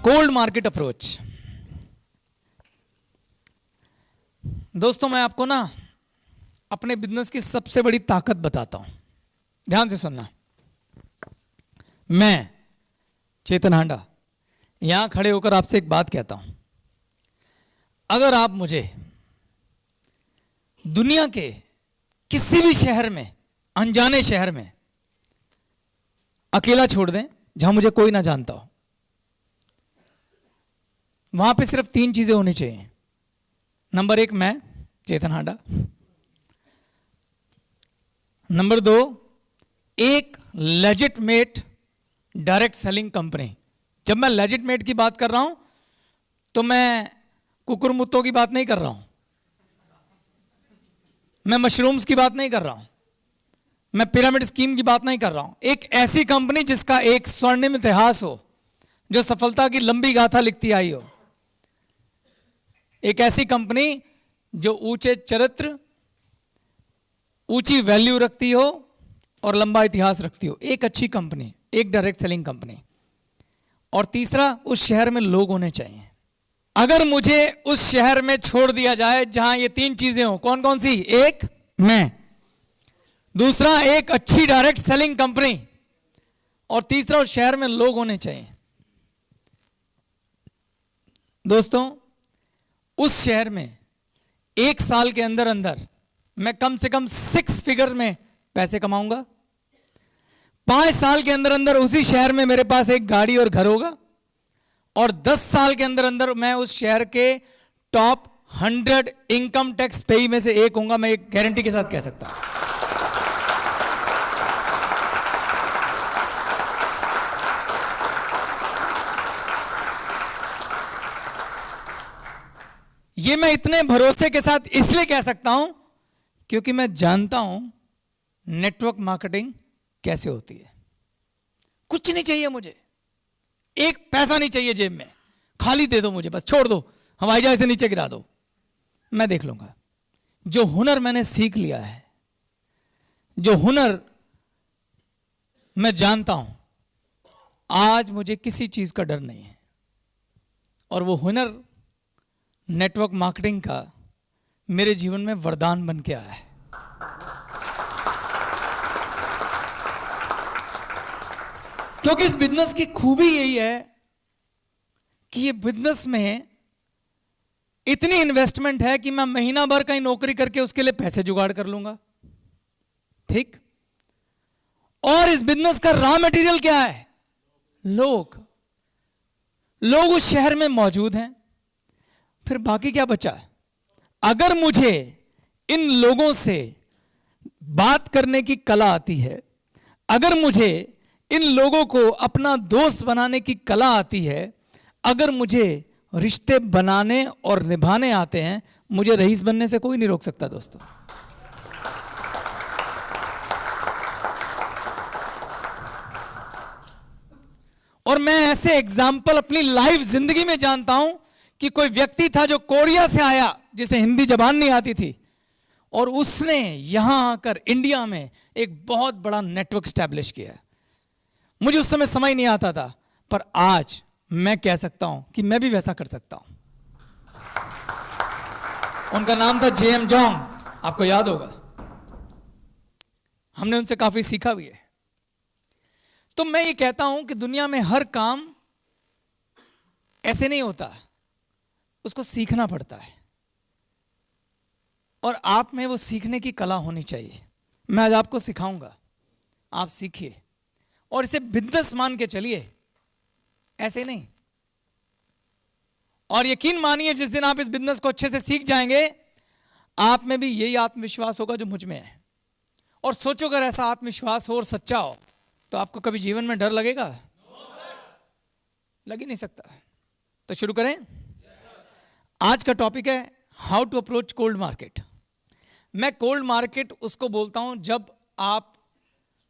Cold market approach. दोस्तों मैं आपको ना अपने बिजनेस की सबसे बड़ी ताकत बताता हूं, ध्यान से सुनना। मैं चेतन हांडा यहां खड़े होकर आपसे एक बात कहता हूं, अगर आप मुझे दुनिया के किसी भी शहर में, अनजाने शहर में अकेला छोड़ दें जहां मुझे कोई ना जानता हो, वहां पे सिर्फ 3 चीजें होनी चाहिए। नंबर 1 मैं चेतन हांडा, नंबर 2 एक लेजिटमेट डायरेक्ट सेलिंग कंपनी। जब मैं लेजिटमेट की बात कर रहा हूं तो मैं कुकुरमुत्तों की बात नहीं कर रहा हूं, मैं मशरूम्स की बात नहीं कर रहा हूं, मैं पिरामिड स्कीम की बात नहीं कर रहा हूं। एक ऐसी कंपनी जिसका एक स्वर्णिम इतिहास हो, जो सफलता की लंबी गाथा लिखती आई हो। एक ऐसी कंपनी जो ऊंचे चरित्र, ऊंची वैल्यू रखती हो और लंबा इतिहास रखती हो। एक अच्छी कंपनी, एक डायरेक्ट सेलिंग कंपनी। और तीसरा, उस शहर में लोग होने चाहिए। अगर मुझे उस शहर में छोड़ दिया जाए जहां ये 3 चीजें हो, कौन कौन सी? एक मैं, दूसरा एक अच्छी डायरेक्ट सेलिंग कंपनी, और तीसरा उस शहर में लोग होने चाहिए। दोस्तों उस शहर में 1 साल के अंदर अंदर मैं कम से कम 6 फिगर में पैसे कमाऊंगा। 5 साल के अंदर अंदर उसी शहर में मेरे पास एक गाड़ी और घर होगा, और 10 साल के अंदर अंदर मैं उस शहर के टॉप 100 इनकम टैक्स पेई में से एक होऊंगा। मैं एक गारंटी के साथ कह सकता हूं। ये मैं इतने भरोसे के साथ इसलिए कह सकता हूं क्योंकि मैं जानता हूं नेटवर्क मार्केटिंग कैसे होती है। कुछ नहीं चाहिए मुझे, एक पैसा नहीं चाहिए जेब में, खाली दे दो मुझे, बस छोड़ दो, हवाई जहाज से नीचे गिरा दो, मैं देख लूंगा। जो हुनर मैंने सीख लिया है, जो हुनर मैं जानता हूं, आज मुझे किसी चीज का डर नहीं है। और वो हुनर नेटवर्क मार्केटिंग का मेरे जीवन में वरदान बन के आया है। क्योंकि इस बिजनेस की खूबी यही है कि ये बिजनेस में इतनी इन्वेस्टमेंट है कि मैं महीना भर कहीं नौकरी करके उसके लिए पैसे जुगाड़ कर लूंगा, ठीक। और इस बिजनेस का रॉ मटेरियल क्या है? लोग। लोग उस शहर में मौजूद हैं। फिर बाकी क्या बचा? अगर मुझे इन लोगों से बात करने की कला आती है, अगर मुझे इन लोगों को अपना दोस्त बनाने की कला आती है, अगर मुझे रिश्ते बनाने और निभाने आते हैं, मुझे रईस बनने से कोई नहीं रोक सकता दोस्तों। और मैं ऐसे एग्जाम्पल अपनी लाइफ जिंदगी में जानता हूं कि कोई व्यक्ति था जो कोरिया से आया, जिसे हिंदी जबान नहीं आती थी, और उसने यहां आकर इंडिया में एक बहुत बड़ा नेटवर्क स्टैब्लिश किया। मुझे उस समय समझ नहीं आता था, पर आज मैं कह सकता हूं कि मैं भी वैसा कर सकता हूं। उनका नाम था जेएम जोंग, आपको याद होगा, हमने उनसे काफी सीखा भी है। तो मैं ये कहता हूं कि दुनिया में हर काम ऐसे नहीं होता, उसको सीखना पड़ता है, और आप में वो सीखने की कला होनी चाहिए। मैं आज आपको सिखाऊंगा, आप सीखिए और इसे बिजनेस मान के चलिए, ऐसे नहीं। और यकीन मानिए, जिस दिन आप इस बिजनेस को अच्छे से सीख जाएंगे, आप में भी यही आत्मविश्वास होगा जो मुझ में है। और सोचो, अगर ऐसा आत्मविश्वास हो और सच्चा हो, तो आपको कभी जीवन में डर लगेगा? लग ही नहीं सकता। तो शुरू करें। आज का टॉपिक है how to approach cold market. मैं कोल्ड मार्केट उसको बोलता हूं जब आप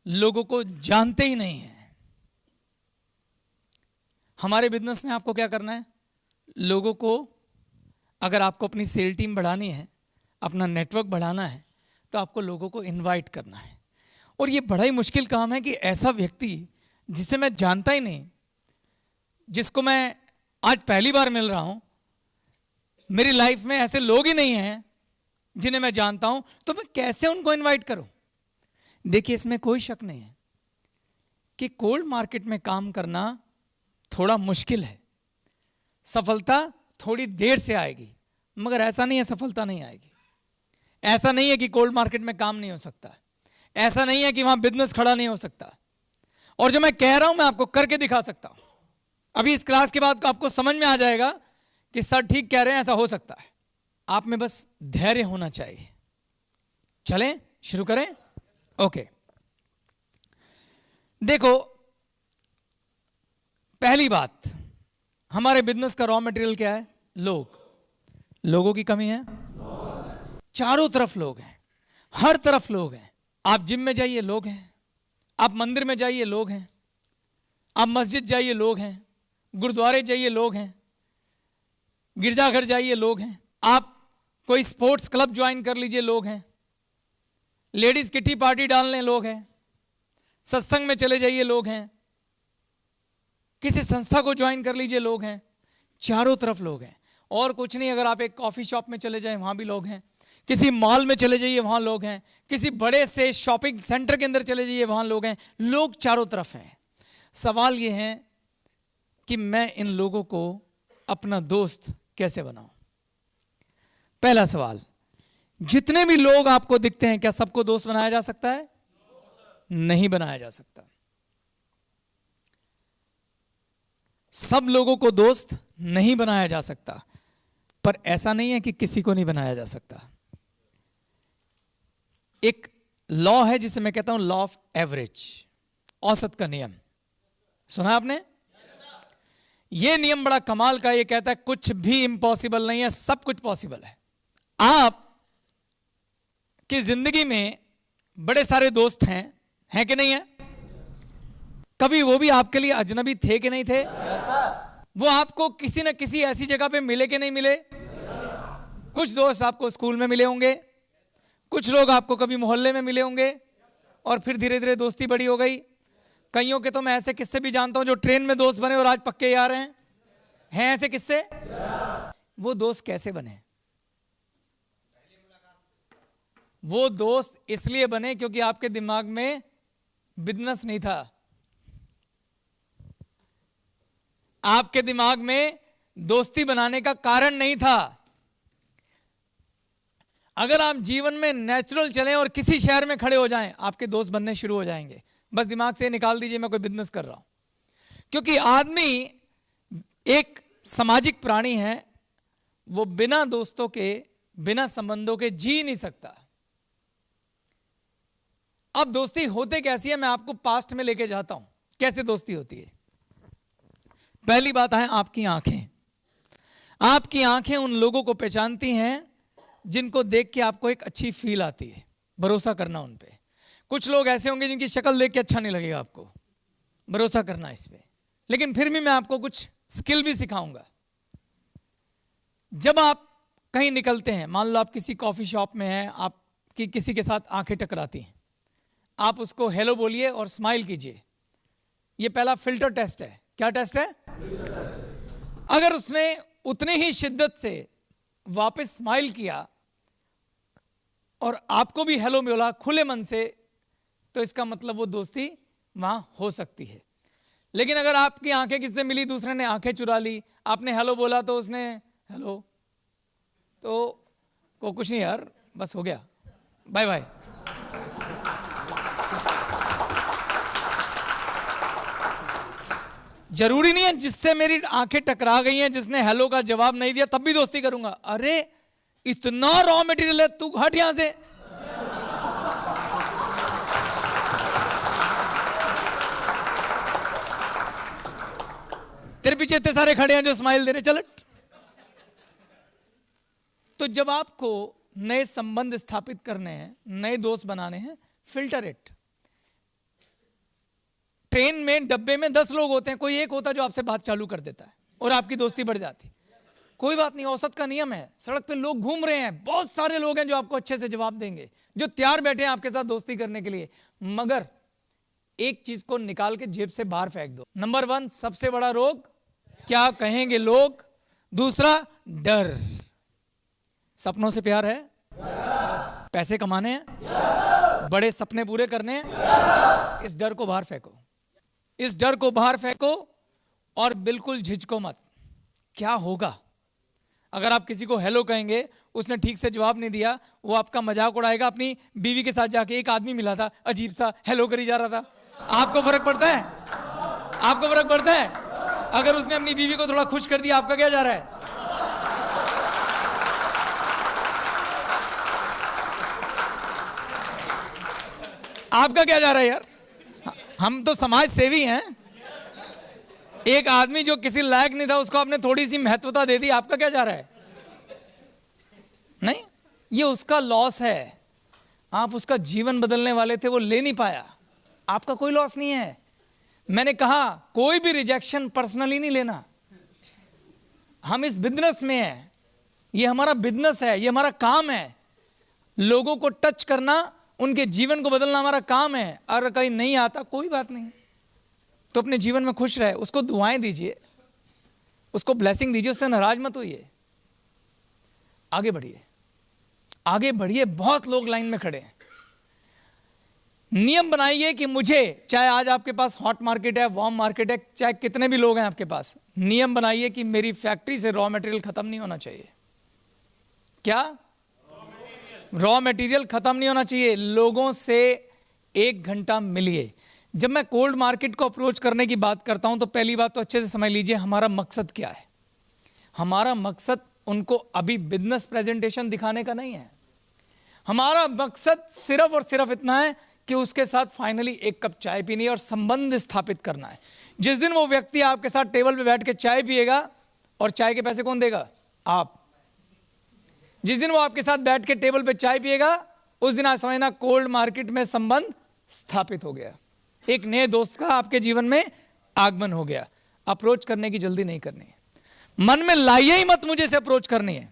लोगों को जानते ही नहीं हैं। हमारे बिजनेस में आपको क्या करना है? लोगों को, अगर आपको अपनी सेल टीम बढ़ानी है, अपना नेटवर्क बढ़ाना है, तो आपको लोगों को इनवाइट करना है। और ये बड़ा ही मुश्किल काम है कि ऐसा व्यक्ति जिसे मैं जानता ही नहीं, जिसको मैं आज पहली बार मिल रहा हूं, मेरी लाइफ में ऐसे लोग ही नहीं हैं जिन्हें मैं जानता हूं, तो मैं कैसे उनको इनवाइट करूं? देखिए, इसमें कोई शक नहीं है कि कोल्ड मार्केट में काम करना थोड़ा मुश्किल है, सफलता थोड़ी देर से आएगी, मगर ऐसा नहीं है सफलता नहीं आएगी। ऐसा नहीं है कि कोल्ड मार्केट में काम नहीं हो सकता, ऐसा नहीं है कि वहां बिजनेस खड़ा नहीं हो सकता। और जो मैं कह रहा हूं मैं आपको करके दिखा सकता हूं। अभी इस क्लास के बाद आपको समझ में आ जाएगा कि सर ठीक कह रहे हैं, ऐसा हो सकता है। आप में बस धैर्य होना चाहिए। चलें शुरू करें। ओके, देखो, पहली बात, हमारे बिजनेस का रॉ मटेरियल क्या है? लोग। लोगों की कमी है, चारों तरफ लोग हैं, हर तरफ लोग हैं। आप जिम में जाइए लोग हैं, आप मंदिर में जाइए लोग हैं, आप मस्जिद जाइए लोग हैं, गुरुद्वारे जाइए लोग हैं, गिरजाघर जाइए लोग हैं, आप कोई स्पोर्ट्स क्लब ज्वाइन कर लीजिए लोग हैं, लेडीज किटी पार्टी डालने लोग हैं, सत्संग में चले जाइए लोग हैं, किसी संस्था को ज्वाइन कर लीजिए लोग हैं। चारों तरफ लोग हैं। और कुछ नहीं, अगर आप एक कॉफी शॉप में चले जाएं वहां भी लोग हैं, किसी मॉल में चले जाइए वहां लोग हैं, किसी बड़े से शॉपिंग सेंटर के अंदर चले जाइए वहां लोग हैं। लोग चारों तरफ हैं। सवाल यह है कि मैं इन लोगों को अपना दोस्त कैसे बनाऊं? पहला सवाल, जितने भी लोग आपको दिखते हैं क्या सबको दोस्त बनाया जा सकता है? नहीं बनाया जा सकता। सब लोगों को दोस्त नहीं बनाया जा सकता, पर ऐसा नहीं है कि किसी को नहीं बनाया जा सकता। एक लॉ है जिसे मैं कहता हूं लॉ ऑफ एवरेज, औसत का नियम। सुना आपने? यह नियम बड़ा कमाल का, यह कहता है कुछ भी इम्पॉसिबल नहीं है, सब कुछ पॉसिबल है। आप की जिंदगी में बड़े सारे दोस्त हैं कि नहीं है? कभी वो भी आपके लिए अजनबी थे कि नहीं थे? वो आपको किसी न किसी ऐसी जगह पे मिले कि नहीं मिले? कुछ दोस्त आपको स्कूल में मिले होंगे, कुछ लोग आपको कभी मोहल्ले में मिले होंगे, और फिर धीरे धीरे दोस्ती बड़ी हो गई। कईयों के तो मैं ऐसे किस्से भी जानता हूं जो ट्रेन में दोस्त बने और आज पक्के यार हैं ऐसे किस्से। वो दोस्त कैसे बने? वो दोस्त इसलिए बने क्योंकि आपके दिमाग में बिजनेस नहीं था, आपके दिमाग में दोस्ती बनाने का कारण नहीं था। अगर आप जीवन में नेचुरल चलें और किसी शहर में खड़े हो जाएं, आपके दोस्त बनने शुरू हो जाएंगे। बस दिमाग से निकाल दीजिए मैं कोई बिजनेस कर रहा हूं, क्योंकि आदमी एक सामाजिक प्राणी है, वो बिना दोस्तों के, बिना संबंधों के जी नहीं सकता। अब दोस्ती होते कैसी है, मैं आपको पास्ट में लेके जाता हूं कैसे दोस्ती होती है। पहली बात है आपकी आंखें। आपकी आंखें उन लोगों को पहचानती हैं जिनको देख के आपको एक अच्छी फील आती है, भरोसा करना उन पे। कुछ लोग ऐसे होंगे जिनकी शक्ल देख के अच्छा नहीं लगेगा आपको, भरोसा करना इस पे। लेकिन फिर भी मैं आपको कुछ स्किल भी सिखाऊंगा। जब आप कहीं निकलते हैं, मान लो आप किसी कॉफी शॉप में हैं, आपकी किसी के साथ आंखें टकराती हैं, आप उसको हेलो बोलिए और स्माइल कीजिए। ये पहला फिल्टर टेस्ट है। क्या टेस्ट है? अगर उसने उतनी ही शिद्दत से वापस स्माइल किया और आपको भी हेलो बोला खुले मन से, तो इसका मतलब वो दोस्ती वहां हो सकती है। लेकिन अगर आपकी आंखें किससे मिली, दूसरे ने आंखें चुरा ली, आपने हेलो बोला तो उसने हेलो, तो को कुछ नहीं यार, बस हो गया, बाय बाय। जरूरी नहीं है जिससे मेरी आंखें टकरा गई हैं, जिसने हेलो का जवाब नहीं दिया तब भी दोस्ती करूंगा। अरे इतना रॉ मटेरियल है, तू हट यहां से। तेरे पीछे इतने सारे खड़े हैं जो स्माइल दे रहे, चल। तो जब आपको नए संबंध स्थापित करने हैं, नए दोस्त बनाने हैं, फिल्टर इट। ट्रेन में डब्बे में 10 लोग होते हैं, कोई एक होता जो आपसे बात चालू कर देता है और आपकी दोस्ती बढ़ जाती। कोई बात नहीं, औसत का नियम है। सड़क पे लोग घूम रहे हैं, बहुत सारे लोग हैं जो आपको अच्छे से जवाब देंगे, जो तैयार बैठे हैं आपके साथ दोस्ती करने के लिए। मगर एक चीज को निकाल के जेब से बाहर फेंक दो। नंबर 1 सबसे बड़ा रोग क्या कहेंगे लोग, दूसरा डर। सपनों से प्यार है, पैसे कमाने हैं, बड़े सपने पूरे करने हैं, इस डर को बाहर फेंको, इस डर को बाहर फेंको और बिल्कुल झिझको मत। क्या होगा अगर आप किसी को हेलो कहेंगे, उसने ठीक से जवाब नहीं दिया, वो आपका मजाक उड़ाएगा। अपनी बीवी के साथ जाके एक आदमी मिला था, अजीब सा हेलो करी जा रहा था, आपको फर्क पड़ता है? आपको फर्क पड़ता है? अगर उसने अपनी बीवी को थोड़ा खुश कर दिया, आपका क्या जा रहा है? आपका क्या जा रहा है यार? हम तो समाज सेवी हैं। एक आदमी जो किसी लायक नहीं था, उसको आपने थोड़ी सी महत्वता दे दी, आपका क्या जा रहा है? नहीं, ये उसका लॉस है। आप उसका जीवन बदलने वाले थे, वो ले नहीं पाया, आपका कोई लॉस नहीं है। मैंने कहा कोई भी रिजेक्शन पर्सनली नहीं लेना। हम इस बिजनेस में हैं, ये हमारा बिजनेस है, ये हमारा काम है। लोगों को टच करना, उनके जीवन को बदलना हमारा काम है। अगर कहीं नहीं आता, कोई बात नहीं, तो अपने जीवन में खुश रहे, उसको दुआएं दीजिए, उसको ब्लेसिंग दीजिए, उससे नाराज मत होइए। आगे बढ़िए, आगे बढ़िए। बहुत लोग लाइन में खड़े हैं। नियम बनाइए कि मुझे, चाहे आज आपके पास हॉट मार्केट है, वार्म मार्केट है, चाहे कितने भी लोग हैं आपके पास, नियम बनाइए कि मेरी फैक्ट्री से रॉ मटेरियल खत्म नहीं होना चाहिए। क्या? रॉ मटेरियल खत्म नहीं होना चाहिए। लोगों से 1 घंटा मिलिए। जब मैं कोल्ड मार्केट को अप्रोच करने की बात करता हूं, तो पहली बात तो अच्छे से समझ लीजिए हमारा मकसद क्या है। हमारा मकसद उनको अभी बिजनेस प्रेजेंटेशन दिखाने का नहीं है। हमारा मकसद सिर्फ और सिर्फ इतना है कि उसके साथ फाइनली 1 कप चाय पीनी है और संबंध स्थापित करना है। जिस दिन वो व्यक्ति आपके साथ टेबल पे बैठ के चाय पिएगा, और चाय के पैसे कौन देगा? आप। जिस दिन वो आपके साथ बैठ के टेबल पे चाय पिएगा, उस दिन आप समझना कोल्ड मार्केट में संबंध स्थापित हो गया, एक नए दोस्त का आपके जीवन में आगमन हो गया। अप्रोच करने की जल्दी नहीं करनी है। मन में लाइए ही मत मुझे से अप्रोच करनी है।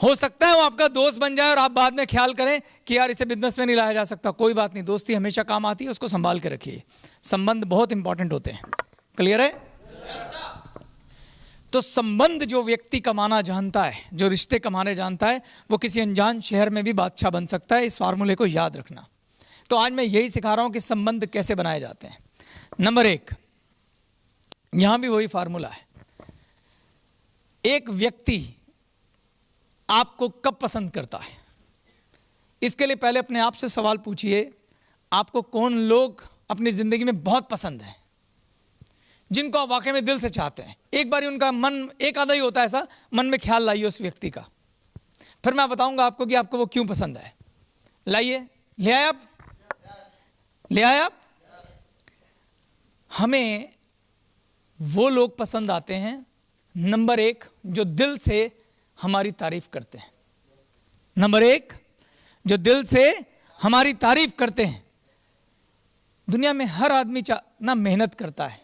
हो सकता है वो आपका दोस्त बन जाए और आप बाद में ख्याल करें कि यार इसे बिजनेस में नहीं लाया जा सकता। कोई बात नहीं, दोस्ती हमेशा काम आती है, उसको संभाल के रखिए। संबंध बहुत इंपॉर्टेंट होते हैं। क्लियर है? तो संबंध जो व्यक्ति कमाना जानता है, जो रिश्ते कमाने जानता है, वो किसी अनजान शहर में भी बादशाह बन सकता है। इस फार्मूले को याद रखना। तो आज मैं यही सिखा रहा हूं कि संबंध कैसे बनाए जाते हैं। नंबर 1, यहां भी वही फार्मूला है। एक व्यक्ति आपको कब पसंद करता है, इसके लिए पहले अपने आप से सवाल पूछिए, आपको कौन लोग अपनी जिंदगी में बहुत पसंद हैं, जिनको आप वाकई में दिल से चाहते हैं। एक बार उनका मन, एक आधा ही होता है ऐसा, मन में ख्याल लाइए उस व्यक्ति का। फिर मैं बताऊंगा आपको कि आपको वो क्यों पसंद है। लाइए, ले आए आप? ले आए आप? हमें वो लोग पसंद आते हैं, नंबर 1, जो दिल से हमारी तारीफ करते हैं। नंबर 1, जो दिल से हमारी तारीफ करते हैं। दुनिया में हर आदमी ना मेहनत करता है,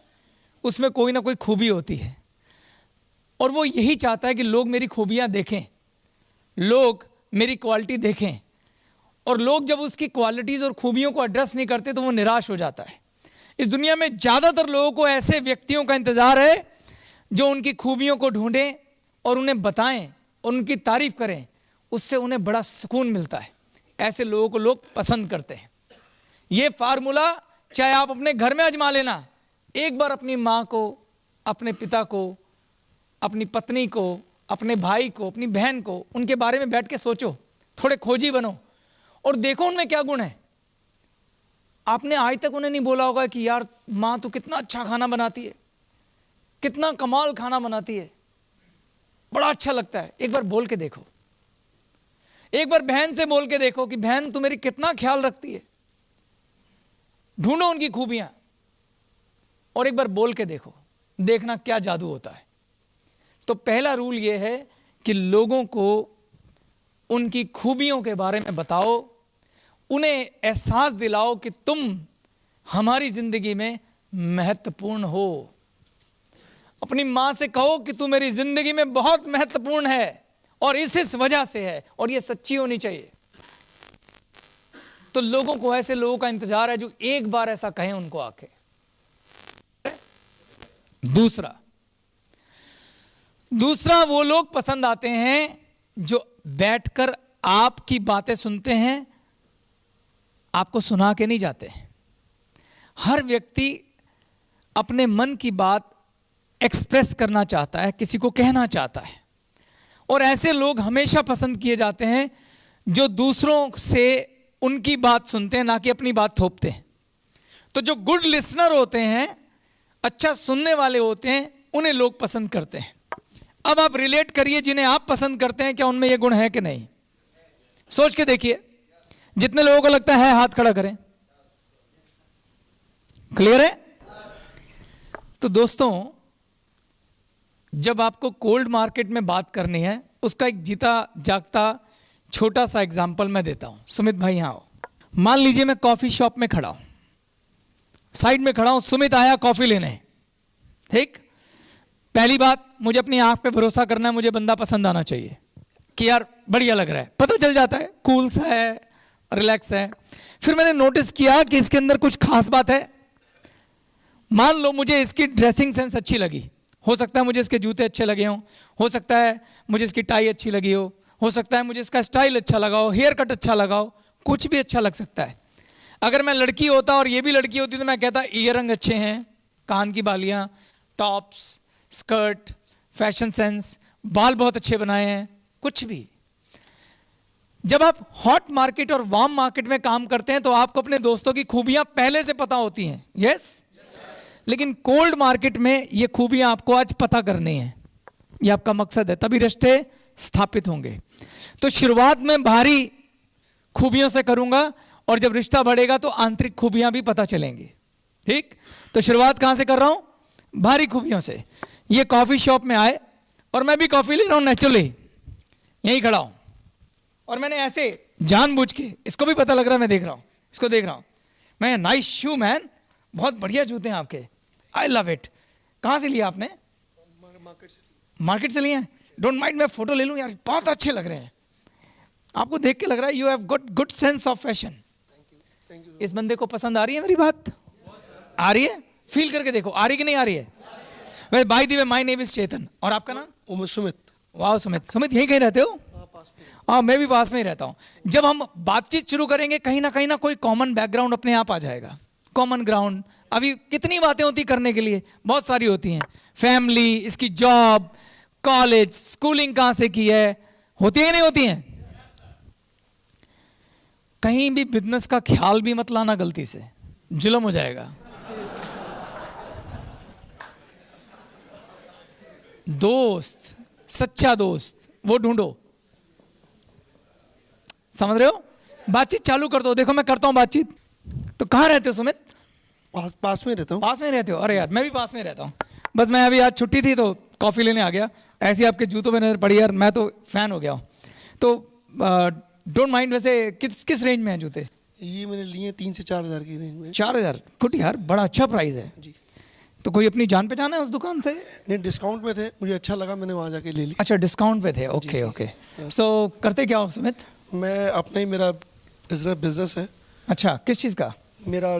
उसमें कोई ना कोई खूबी होती है, और वो यही चाहता है कि लोग मेरी खूबियां देखें, लोग मेरी क्वालिटी देखें। और लोग जब उसकी क्वालिटीज और खूबियों को एड्रेस नहीं करते तो वो निराश हो जाता है। इस दुनिया में ज्यादातर लोगों को ऐसे व्यक्तियों का इंतजार है जो उनकी खूबियों को ढूंढें और उन्हें बताएं और उनकी तारीफ करें। उससे उन्हें बड़ा सुकून मिलता है। ऐसे लोगों को लोग पसंद करते हैं। ये फार्मूला चाहे आप अपने घर में आजमा लेना। एक बार अपनी माँ को, अपने पिता को, अपनी पत्नी को, अपने भाई को, अपनी बहन को, उनके बारे में बैठ के सोचो, थोड़े खोजी बनो और देखो उनमें क्या गुण है। आपने आज तक उन्हें नहीं बोला होगा कि यार माँ तू कितना अच्छा खाना बनाती है, कितना कमाल खाना बनाती है, बड़ा अच्छा लगता है। एक बार बोल के देखो। एक बार बहन से बोल के देखो कि बहन तू मेरी कितना ख्याल रखती है। ढूंढो उनकी खूबियां और एक बार बोल के देखो, देखना क्या जादू होता है। तो पहला रूल यह है कि लोगों को उनकी खूबियों के बारे में बताओ, उन्हें एहसास दिलाओ कि तुम हमारी जिंदगी में महत्वपूर्ण हो। अपनी मां से कहो कि तू मेरी जिंदगी में बहुत महत्वपूर्ण है और इस वजह से है, और ये सच्ची होनी चाहिए। तो लोगों को ऐसे लोगों का इंतजार है जो एक बार ऐसा कहें उनको आके। दूसरा, दूसरा, वो लोग पसंद आते हैं जो बैठकर आपकी बातें सुनते हैं, आपको सुना के नहीं जाते। हर व्यक्ति अपने मन की बात एक्सप्रेस करना चाहता है, किसी को कहना चाहता है, और ऐसे लोग हमेशा पसंद किए जाते हैं जो दूसरों से उनकी बात सुनते हैं, ना कि अपनी बात थोपते हैं। तो जो गुड लिसनर होते हैं, अच्छा सुनने वाले होते हैं, उन्हें लोग पसंद करते हैं। अब आप रिलेट करिए, जिन्हें आप पसंद करते हैं क्या उनमें यह गुण है कि नहीं? सोच के देखिए। जितने लोगों को लगता है हाथ खड़ा करें। क्लियर है? तो दोस्तों, जब आपको कोल्ड मार्केट में बात करनी है, उसका एक जीता जागता छोटा सा एग्जांपल मैं देता हूं। सुमित भाई यहां आओ। मान लीजिए मैं कॉफी शॉप में खड़ा हूं, साइड में खड़ा हूं, सुमित आया कॉफी लेने। ठीक, पहली बात, मुझे अपनी आंख पे भरोसा करना है, मुझे बंदा पसंद आना चाहिए कि यार बढ़िया लग रहा है, पता चल जाता है, कूल सा है, रिलैक्स है। फिर मैंने नोटिस किया कि इसके अंदर कुछ खास बात है। मान लो मुझे इसकी ड्रेसिंग सेंस अच्छी लगी, हो सकता है मुझे इसके जूते अच्छे लगे हों, हो सकता है मुझे इसकी टाई अच्छी लगी हो सकता है मुझे इसका स्टाइल अच्छा लगा हो, हेयर कट अच्छा लगा हो, कुछ भी अच्छा लग सकता है। अगर मैं लड़की होता और ये भी लड़की होती तो मैं कहता ईयर रंग अच्छे हैं, कान की बालियां, टॉप्स, स्कर्ट, फैशन सेंस, बाल बहुत अच्छे बनाए हैं, कुछ भी। जब आप हॉट मार्केट और वार्म मार्केट में काम करते हैं तो आपको अपने दोस्तों की खूबियां पहले से पता होती हैं। यस, लेकिन कोल्ड मार्केट में ये खूबियां आपको आज पता करनी है, ये आपका मकसद है, तभी रिश्ते स्थापित होंगे। तो शुरुआत में बाहरी खूबियों से करूंगा और जब रिश्ता बढ़ेगा तो आंतरिक खूबियां भी पता चलेंगी। ठीक, तो शुरुआत कहां से कर रहा हूं? बाहरी खूबियों से। ये कॉफी शॉप में आए और मैं भी कॉफी ले रहा हूं, नेचुरली यहीं खड़ा हूं, और मैंने ऐसे जानबूझ के, इसको भी पता लग रहा है, मैं देख रहा हूं, इसको देख रहा हूं, मैं, नाइस शू मैन, बहुत बढ़िया जूते हैं आपके, आई लव इट। कहां से लिया आपने? मार्केट से लिए हैं? डोंट माइंड मैं फोटो ले लूं यार, बहुत अच्छे लग रहे हैं। आपको देख के लग रहा है you have got good sense of fashion. इस बंदे को पसंद आ रही है मेरी बात? आ रही है? फील करके देखो, आ रही कि नहीं आ रही है? वैसे by the way, my name is Chetan, और आपका नाम? सुमित। वाह सुमित, सुमित यहीं कहीं रहते हो? हाँ, मैं भी पास में ही रहता हूँ। जब हम बातचीत शुरू करेंगे कहीं ना कोई कॉमन बैकग्राउंड अपने आप आ जाएगा। कॉमन ग्राउंड, अभी कितनी बातें होती करने के लिए, बहुत सारी होती हैं। फैमिली, इसकी जॉब, कॉलेज, स्कूलिंग कहाँ से की है, होती है नहीं होती हैं? कहीं भी बिजनेस का ख्याल भी मत लाना गलती से, जुल्म हो जाएगा। दोस्त, सच्चा दोस्त वो ढूंढो, समझ रहे हो? बातचीत चालू कर दो। देखो मैं करता हूं बातचीत। तो कहाँ रहते हो सुमित? पास में रहता हूँ। पास में रहते हो? अरे यार मैं भी पास में रहता हूँ, बस मैं अभी आज छुट्टी थी तो कॉफी लेने आ गया, ऐसी आपके जूतों में नजर पड़ी यार, मैं तो फैन हो गया हूँ। तो डोंट माइंड, वैसे किस रेंज में है जूते? ये मैंने लिए 3 से 4 हज़ार की रेंज में। 4,000? गुड यार, बड़ा अच्छा प्राइस है जी। तो कोई अपनी जान पहचान है उस दुकान से? नहीं, डिस्काउंट में थे, मुझे अच्छा लगा, मैंने वहाँ जाके ले ली। अच्छा, डिस्काउंट पे थे, ओके ओके। सो करते क्या हो सुमित? मैं अपना ही, मेरा बिजनेस है। अच्छा, किस चीज़ का? मेरा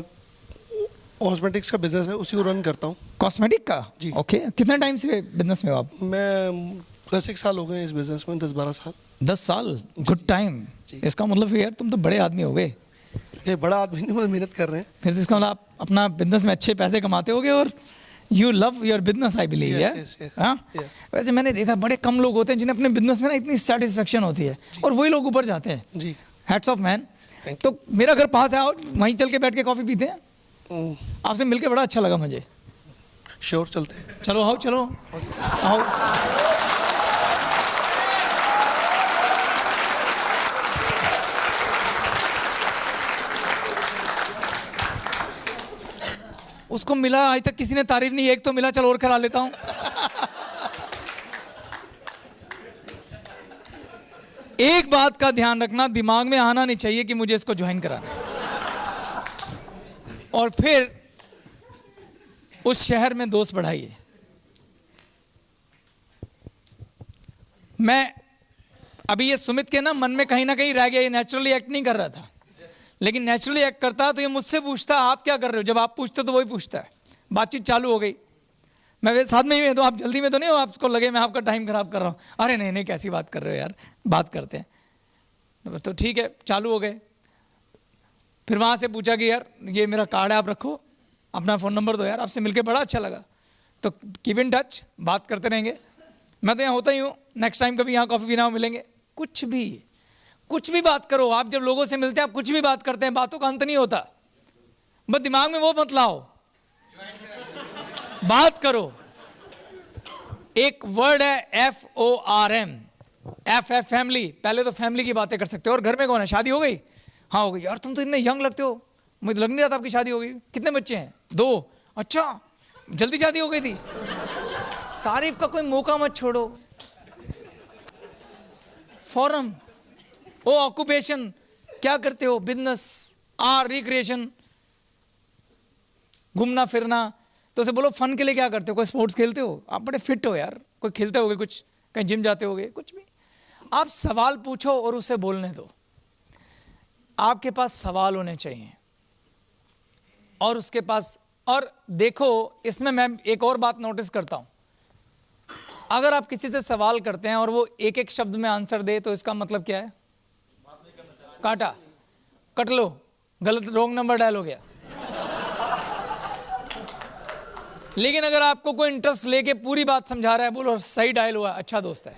कॉस्मेटिक्स का बिजनेस है, उसी को रन करता हूँ। कॉस्मेटिक का? जी। ओके, कितने टाइम से बिजनेस में हो आप? मैं 10 साल हो गए इस बिजनेस में, 10-12 साल। 10 साल, गुड टाइम। इसका मतलब यार तुम तो बड़े आदमी हो गए। ये बड़ा आदमी नहीं, मतलब मेहनत कर रहे हैं। फिर इसका मतलब आप अपना बिजनेस में अच्छे पैसे कमाते होगे और you love your business, I believe. वैसे मैंने देखा बड़े कम लोग होते हैं जिन्हें अपने बिजनेस में ना इतनी सेटिस्फेक्शन होती है, और वही लोग ऊपर जाते हैं। जी, हैट्स ऑफ मैन। तो मेरा घर पास है, और वहीं चल के बैठ के कॉफी पीते हैं। आपसे मिलके बड़ा अच्छा लगा मुझे। श्योर, चलते हैं। चलो आओ, चलो आओ। उसको मिला, आज तक किसी ने तारीफ नहीं, एक तो मिला, चलो और करा लेता हूं। एक बात का ध्यान रखना, दिमाग में आना नहीं चाहिए कि मुझे इसको ज्वाइन कराना है, और फिर उस शहर में दोस्त बढ़ाइए। मैं अभी ये सुमित के ना मन में कहीं ना कहीं रह गया, ये नेचुरली एक्ट नहीं कर रहा था, लेकिन नेचुरली एक्ट करता तो ये मुझसे पूछता आप क्या कर रहे हो, जब आप पूछते तो वही पूछता है। बातचीत चालू हो गई, मैं साथ में ही हूँ, तो आप जल्दी में तो नहीं हो, आपको लगे मैं आपका टाइम खराब कर रहा हूँ। अरे नहीं नहीं, कैसी बात कर रहे हो यार, बात करते हैं। तो ठीक है, चालू हो गए। फिर वहाँ से पूछा कि यार ये मेरा कार्ड है, आप रखो, अपना फ़ोन नंबर दो, यार आपसे मिलके बड़ा अच्छा लगा, तो कीप इन टच, बात करते रहेंगे। मैं तो यहाँ होता ही हूँ, नेक्स्ट टाइम कभी यहाँ कॉफ़ी पीना हो मिलेंगे। कुछ भी बात करो। आप जब लोगों से मिलते हैं आप कुछ भी बात करते हैं, बातों का अंत नहीं होता। बस दिमाग में वो मत लाओ, बात करो। एक वर्ड है FORM, F फैमिली। पहले तो फैमिली की बातें कर सकते हो। और घर में कौन है? शादी हो गई? हाँ हो गई। यार तुम तो इतने यंग लगते हो, मुझे लग नहीं रहा था आपकी शादी हो गई। कितने बच्चे हैं? 2। अच्छा, जल्दी शादी हो गई थी। तारीफ का कोई मौका मत छोड़ो। फॉरम, ओ ऑक्यूपेशन, क्या करते हो? बिजनेस। आर रिक्रिएशन, घूमना फिरना। तो उसे बोलो फन के लिए क्या करते हो? कोई स्पोर्ट्स खेलते हो? आप बड़े फिट हो यार। कोई खेलते होगे कुछ, कहीं जिम जाते होगे, कुछ भी। आप सवाल पूछो और उसे बोलने दो। आपके पास सवाल होने चाहिए और उसके पास। और देखो, इसमें मैं एक और बात नोटिस करता हूं, अगर आप किसी से सवाल करते हैं और वो एक एक शब्द में आंसर दे, तो इसका मतलब क्या है? काटा, कट लो, गलत, रोंग नंबर डायल हो गया। लेकिन अगर आपको कोई इंटरेस्ट लेके पूरी बात समझा रहा है, बोलो सही डायल हुआ, अच्छा दोस्त है।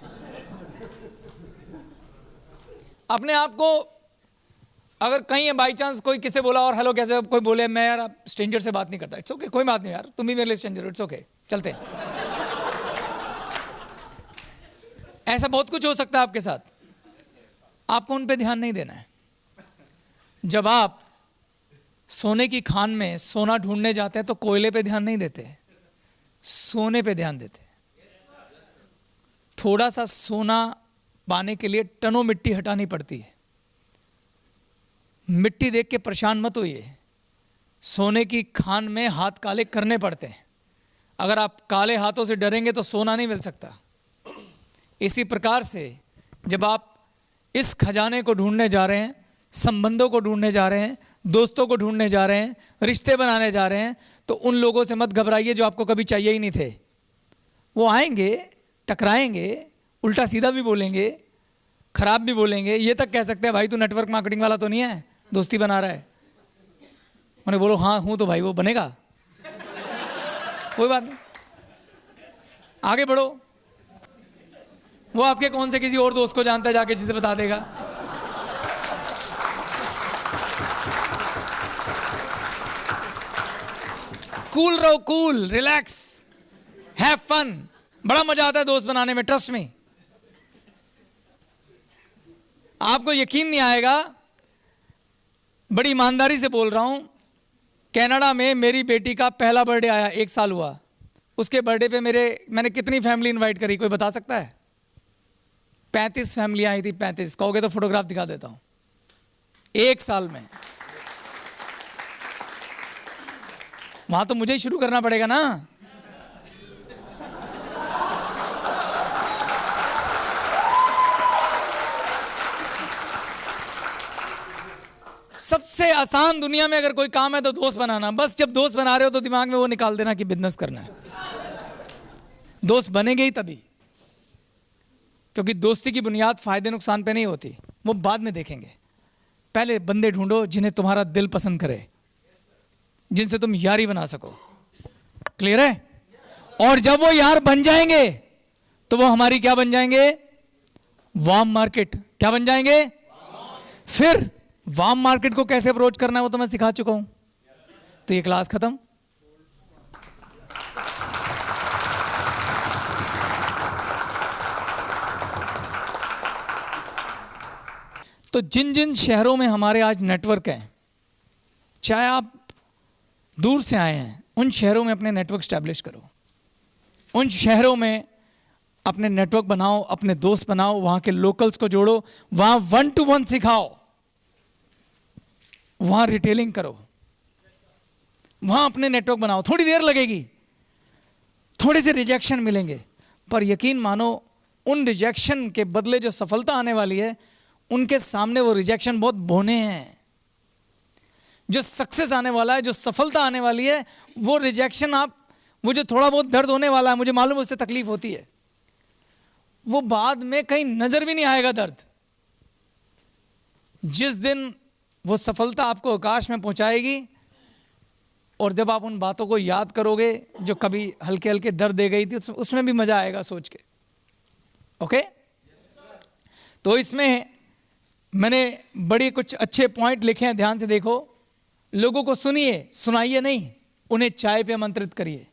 अपने आप को, अगर कहीं बाई चांस कोई किसे बोला और हेलो कैसे, कोई बोले मैं यार स्ट्रेंजर से बात नहीं करता, इट्स ओके, कोई बात नहीं यार, तुम भी मेरे लिए स्ट्रेंजर, इट्स ओके, चलते हैं। ऐसा बहुत कुछ हो सकता है आपके साथ, आपको उन पे ध्यान नहीं देना है। जब आप सोने की खान में सोना ढूंढने जाते हैं तो कोयले पे ध्यान नहीं देते, सोने पे ध्यान देते। थोड़ा सा सोना पाने के लिए टनों मिट्टी हटानी पड़ती है। मिट्टी देख के परेशान मत होइए, सोने की खान में हाथ काले करने पड़ते हैं। अगर आप काले हाथों से डरेंगे तो सोना नहीं मिल सकता। इसी प्रकार से जब आप इस खजाने को ढूंढने जा रहे हैं, संबंधों को ढूंढने जा रहे हैं, दोस्तों को ढूंढने जा रहे हैं, रिश्ते बनाने जा रहे हैं, तो उन लोगों से मत घबराइए जो आपको कभी चाहिए ही नहीं थे। वो आएंगे, टकराएंगे, उल्टा सीधा भी बोलेंगे, खराब भी बोलेंगे, ये तक कह सकते हैं भाई तू नेटवर्क मार्केटिंग वाला तो नहीं है, दोस्ती बना रहा है। मैंने बोलो हाँ हूं, तो भाई वो बनेगा, कोई बात नहीं, आगे बढ़ो। वो आपके कौन से किसी और दोस्त को जानता है, जाके जिसे बता देगा। कूल रहो, कूल, रिलैक्स, हैव फन। बड़ा मजा आता है दोस्त बनाने में, ट्रस्ट में। आपको यकीन नहीं आएगा, बड़ी ईमानदारी से बोल रहा हूं, कनाडा में मेरी बेटी का पहला बर्थडे आया, 1 साल हुआ। उसके बर्थडे पे मैंने कितनी फैमिली इनवाइट करी, कोई बता सकता है? 35 फैमिली आई थी। 35 कहोगे तो फोटोग्राफ दिखा देता हूं, 1 साल में। वहां तो मुझे ही शुरू करना पड़ेगा ना। सबसे आसान दुनिया में अगर कोई काम है तो दोस्त बनाना। बस जब दोस्त बना रहे हो तो दिमाग में वो निकाल देना कि बिजनेस करना है। दोस्त बनेंगे ही तभी, क्योंकि दोस्ती की बुनियाद फायदे नुकसान पे नहीं होती, वो बाद में देखेंगे। पहले बंदे ढूंढो जिन्हें तुम्हारा दिल पसंद करे, जिनसे तुम यारी बना सको। क्लियर है? और जब वो यार बन जाएंगे तो वो हमारी क्या बन जाएंगे? Warm market. क्या बन जाएंगे? फिर वार्म मार्केट को कैसे अप्रोच करना है वो तो मैं सिखा चुका हूं। तो ये क्लास खत्म। तो जिन जिन शहरों में हमारे आज नेटवर्क है, चाहे आप दूर से आए हैं, उन शहरों में अपने नेटवर्क स्टैब्लिश करो। उन शहरों में अपने नेटवर्क बनाओ, अपने दोस्त बनाओ, वहां के लोकल्स को जोड़ो, वहां 1-to-1 सिखाओ, वहां रिटेलिंग करो, वहां अपने नेटवर्क बनाओ। थोड़ी देर लगेगी, थोड़े से रिजेक्शन मिलेंगे, पर यकीन मानो उन रिजेक्शन के बदले जो सफलता आने वाली है, उनके सामने वो रिजेक्शन बहुत बोने हैं। जो सक्सेस आने वाला है, जो सफलता आने वाली है, वो रिजेक्शन आप मुझे थोड़ा बहुत दर्द होने वाला है, मुझे मालूम है उससे तकलीफ होती है, वो बाद में कहीं नजर भी नहीं आएगा दर्द। जिस दिन वो सफलता आपको आकाश में पहुंचाएगी और जब आप उन बातों को याद करोगे जो कभी हल्के हल्के दर्द दे गई थी, उसमें भी मजा आएगा सोच के। ओके? तो इसमें मैंने बड़े कुछ अच्छे पॉइंट लिखे हैं, ध्यान से देखो। लोगों को सुनिए, सुनाइए नहीं, उन्हें चाय पे आमंत्रित करिए,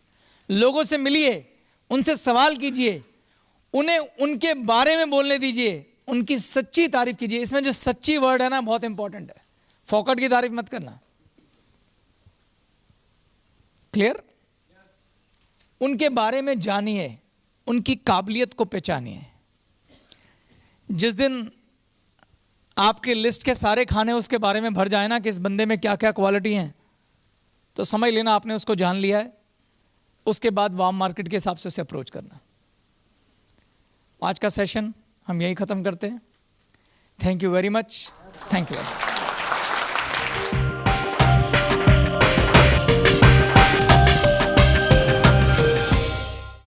लोगों से मिलिए, उनसे सवाल कीजिए, उन्हें उनके बारे में बोलने दीजिए, उनकी सच्ची तारीफ कीजिए। इसमें जो सच्ची वर्ड है ना, बहुत इंपॉर्टेंट है। फोकट की तारीफ मत करना। क्लियर? उनके बारे में जानिए, उनकी काबिलियत को पहचानिए। जिस दिन आपके लिस्ट के सारे खाने उसके बारे में भर जाए ना कि इस बंदे में क्या क्या क्वालिटी हैं, तो समझ लेना आपने उसको जान लिया है। उसके बाद वार्म मार्केट के हिसाब से उसे अप्रोच करना। आज का सेशन हम यही ख़त्म करते हैं। Thank you very much. Thank you.